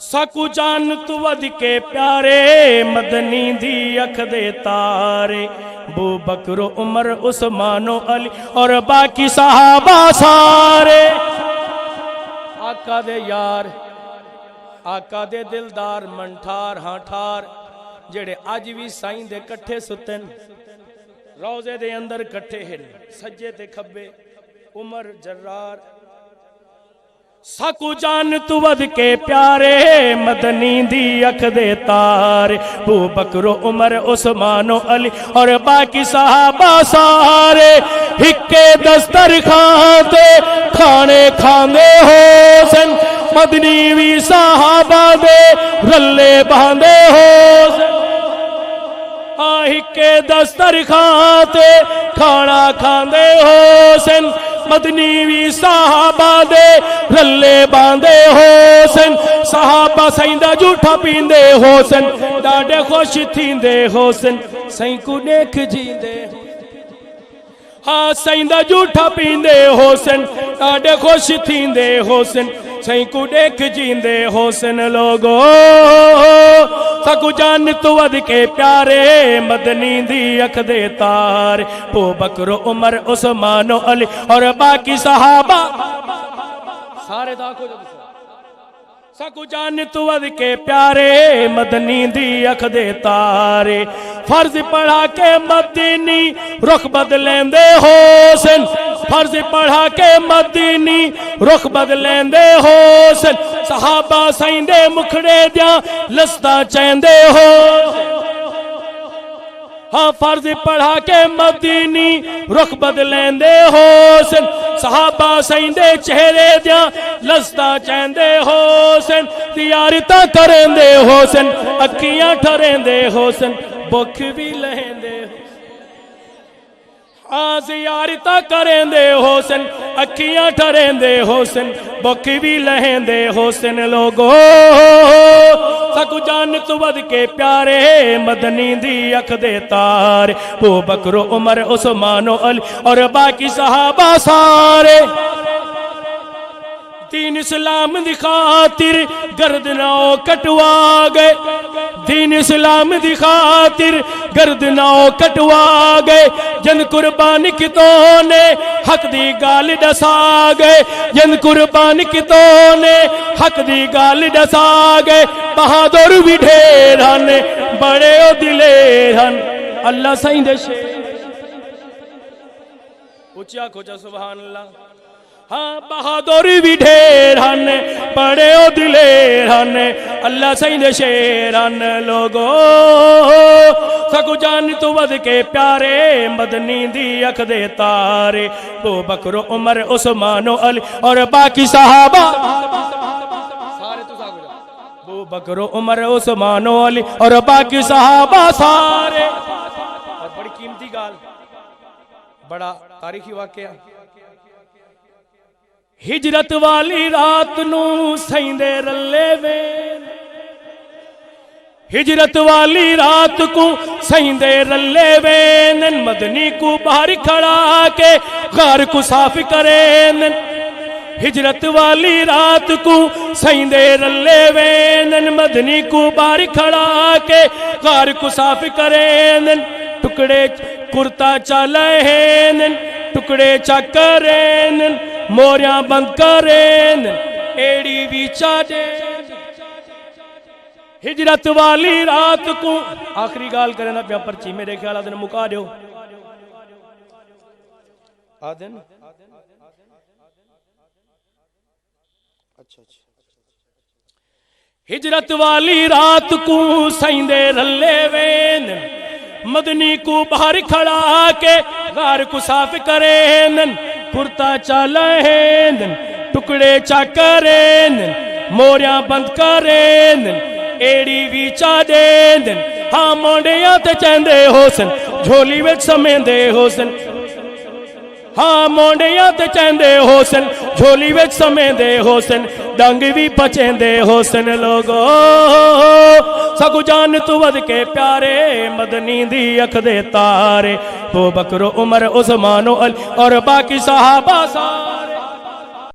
سکو جان تو ود کے پیارے مدنی دی اکھ دے تارے ابو بکر عمر عثمان و علی اور باقی صحابہ سارے آقا دے یار آقا دے دلدار منٹھار ہاں ٹھار جڑے آج بھی سائیں دے کٹھے ستن روزے دے اندر کٹھے ہیں سجے تے کھبے عمر جرار سکو جان تو ود کے پیارے مدنی دی اکھ دے تارے ابو بکر عمر عثمان و علی اور باقی صحابہ سارے ہکے دسترخوان تے کھانے کھاندے ہو سن مدنی وی صحابہ دے رلے باندے ہو سن ہکے دسترخوان تے کھانا کھاندے ہو سن مدنی وی صحابہ دے رلے باندے ہو سن صحابہ سائیں دا جھوٹا پیندے ہو سن ڈاڈے خوش تھیندے ہو سن سائیں کو نیک جیندے ہاں سائیں دا جھوٹا پیندے ہو سن ڈاڈے خوش تھیندے ہو سن سائیں کو نیک جیندے ہو سن لوگو سکو جان تو ود کے پیارے مدنی دی اکھ دے تارے ابو بکر عمر عثمان و علی اور باقی صحابہ سارے داکھو جب سکو جان تو ود کے پیارے مدنی دی اکھ دے تارے فرض پڑھا کے مدنی رخ بدلیں دے ہو سن فرض پڑھا کے مدنی رخ بدلیں دے ہو سن صحابہ سائیں دے مکھڑے دیاں لستا چین دے ہو ہاں فرض پڑھا کے مدنی رخ بدلیں دے ہو سن صحابہ سائیں دے چہرے دیاں لستا چین دے ہو سن زیارتاں کریں دے ہو سن اکھیاں ٹھریں دے ہو سن بکھ بھی لہیں دے ہاں زیارتاں کریں دے ہو سن اکھیاں ٹھریں دے ہو سن بکھ بھی لہیں دے ہو سن لوگو سکو جان تو ود کے پیارے مدنی دی اکھ دے تارے ابو بکر عمر عثمان و علی اور باقی صحابہ سارے دین اسلام دی خاطر گردناؤں کٹوا گئے دین اسلام دی خاطر گردناؤں کٹوا گئے جن قربان کتوں نے حق دی گال ڈسا گئے جن قربان کتوں نے حق دی گال ڈسا گئے بہادر بھی ڈھیر ہن بڑے او دلیر ہن اللہ سائیں دے شیر اچھا کھوچا سبحان اللہ ہاں بہادری بھی ڈھیر ہن بڑے او دلیر ہن اللہ سائیں دے شیر ہن لوگو سکو جان تو ود کے پیارے مدنی دی اکھ دے تارے ابو بکر عمر عثمان و علی اور باقی صحابہ سارے تو ساگو جا ابو بکر عمر عثمان و علی اور باقی صحابہ سارے اور بڑی قیمتی گال بڑا تاریخی واقعہ ہجرت والی رات نو سائیں دے رلے وین ہجرت والی رات کو سائیں دے رلے وین مدنی کو باہر کھڑا کے غار کو صاف کرین ہجرت والی رات کو سائیں دے رلے وین مدنی کو باہر کھڑا کے غار کو صاف کرین ٹکڑے کرتا چلائیں ٹکڑے چکرین موریاں بند کرین ایڑی بھی چاڑے ہجرت والی رات کو آخری گال کریں نا پیا پرچی میرے خیال آدھن مکا دیو آدھن ہجرت والی رات کو سائیں دے رلے وین مدنی کو باہر کھڑا کے غار کو صاف کرین کرتا چلائیں ٹکڑے چکرین موریاں بند کرین ایڑی بھی چاڑین ہاں مونڈیاں تے چیندے ہو سن جھولی وچ سمیندے ہو سن ہاں مونڈیاں تے چیندے ہو سن جھولی وچ سمیندے ہو سن ڈنگ بھی پچیندے ہو سن لوگو سکو جان تو ود کے پیارے مدنی دی اکھ دے تارے ابو بکر عمر عثمان و علی اور باقی صحابہ سارے